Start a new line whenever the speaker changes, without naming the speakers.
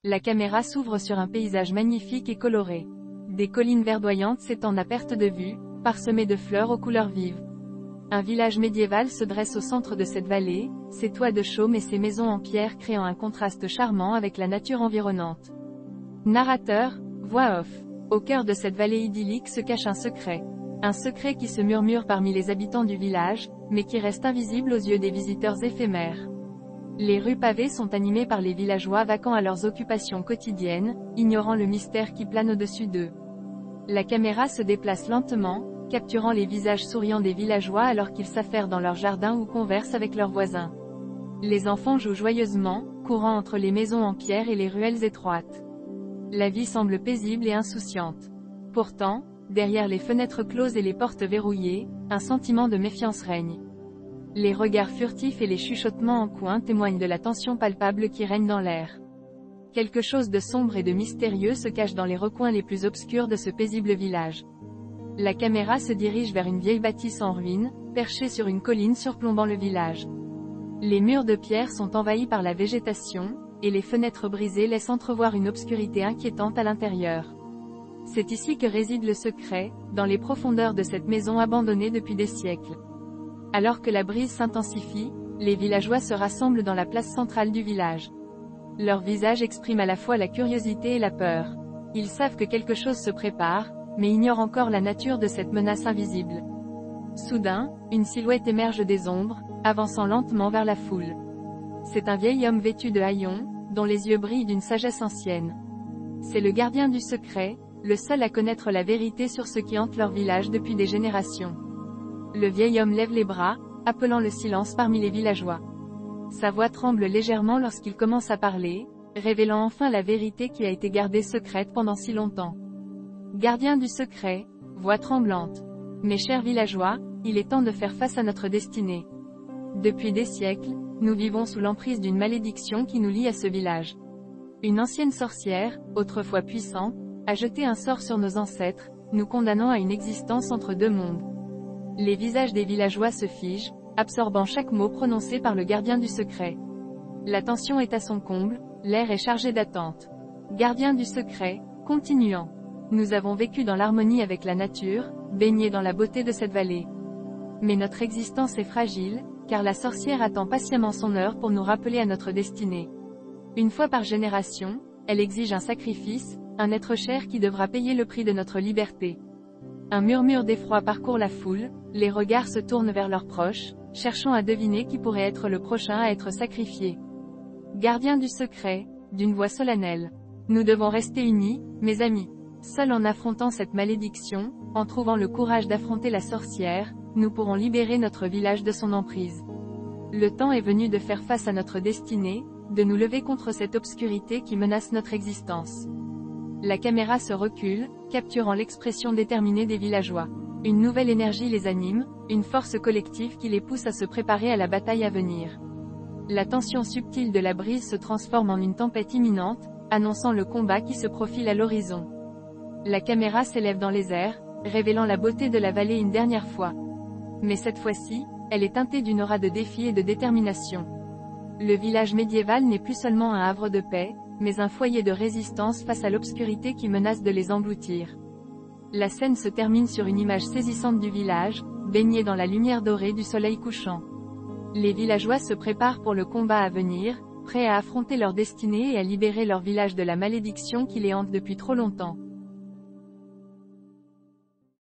La caméra s'ouvre sur un paysage magnifique et coloré. Des collines verdoyantes s'étendent à perte de vue, parsemées de fleurs aux couleurs vives. Un village médiéval se dresse au centre de cette vallée, ses toits de chaume et ses maisons en pierre créant un contraste charmant avec la nature environnante. Narrateur, voix off. Au cœur de cette vallée idyllique se cache un secret. Un secret qui se murmure parmi les habitants du village, mais qui reste invisible aux yeux des visiteurs éphémères. Les rues pavées sont animées par les villageois vaquant à leurs occupations quotidiennes, ignorant le mystère qui plane au-dessus d'eux. La caméra se déplace lentement, capturant les visages souriants des villageois alors qu'ils s'affairent dans leur jardin ou conversent avec leurs voisins. Les enfants jouent joyeusement, courant entre les maisons en pierre et les ruelles étroites. La vie semble paisible et insouciante. Pourtant, derrière les fenêtres closes et les portes verrouillées, un sentiment de méfiance règne. Les regards furtifs et les chuchotements en coin témoignent de la tension palpable qui règne dans l'air. Quelque chose de sombre et de mystérieux se cache dans les recoins les plus obscurs de ce paisible village. La caméra se dirige vers une vieille bâtisse en ruine, perchée sur une colline surplombant le village. Les murs de pierre sont envahis par la végétation, et les fenêtres brisées laissent entrevoir une obscurité inquiétante à l'intérieur. C'est ici que réside le secret, dans les profondeurs de cette maison abandonnée depuis des siècles. Alors que la brise s'intensifie, les villageois se rassemblent dans la place centrale du village. Leurs visages expriment à la fois la curiosité et la peur. Ils savent que quelque chose se prépare, mais ignorent encore la nature de cette menace invisible. Soudain, une silhouette émerge des ombres, avançant lentement vers la foule. C'est un vieil homme vêtu de haillons, dont les yeux brillent d'une sagesse ancienne. C'est le gardien du secret, le seul à connaître la vérité sur ce qui hante leur village depuis des générations. Le vieil homme lève les bras, appelant le silence parmi les villageois. Sa voix tremble légèrement lorsqu'il commence à parler, révélant enfin la vérité qui a été gardée secrète pendant si longtemps. Gardien du secret, voix tremblante. Mes chers villageois, il est temps de faire face à notre destinée. Depuis des siècles, nous vivons sous l'emprise d'une malédiction qui nous lie à ce village. Une ancienne sorcière, autrefois puissante, a jeté un sort sur nos ancêtres, nous condamnant à une existence entre deux mondes. Les visages des villageois se figent, absorbant chaque mot prononcé par le gardien du secret. La tension est à son comble, l'air est chargé d'attente. Gardien du secret, continuant. Nous avons vécu dans l'harmonie avec la nature, baignés dans la beauté de cette vallée. Mais notre existence est fragile, car la sorcière attend patiemment son heure pour nous rappeler à notre destinée. Une fois par génération, elle exige un sacrifice, un être cher qui devra payer le prix de notre liberté. Un murmure d'effroi parcourt la foule, les regards se tournent vers leurs proches, cherchant à deviner qui pourrait être le prochain à être sacrifié. Gardien du secret, d'une voix solennelle. Nous devons rester unis, mes amis. Seul en affrontant cette malédiction, en trouvant le courage d'affronter la sorcière, nous pourrons libérer notre village de son emprise. Le temps est venu de faire face à notre destinée, de nous lever contre cette obscurité qui menace notre existence. La caméra se recule, capturant l'expression déterminée des villageois. Une nouvelle énergie les anime, une force collective qui les pousse à se préparer à la bataille à venir. La tension subtile de la brise se transforme en une tempête imminente, annonçant le combat qui se profile à l'horizon. La caméra s'élève dans les airs, révélant la beauté de la vallée une dernière fois. Mais cette fois-ci, elle est teintée d'une aura de défi et de détermination. Le village médiéval n'est plus seulement un havre de paix, mais un foyer de résistance face à l'obscurité qui menace de les engloutir. La scène se termine sur une image saisissante du village, baignée dans la lumière dorée du soleil couchant. Les villageois se préparent pour le combat à venir, prêts à affronter leur destinée et à libérer leur village de la malédiction qui les hante depuis trop longtemps.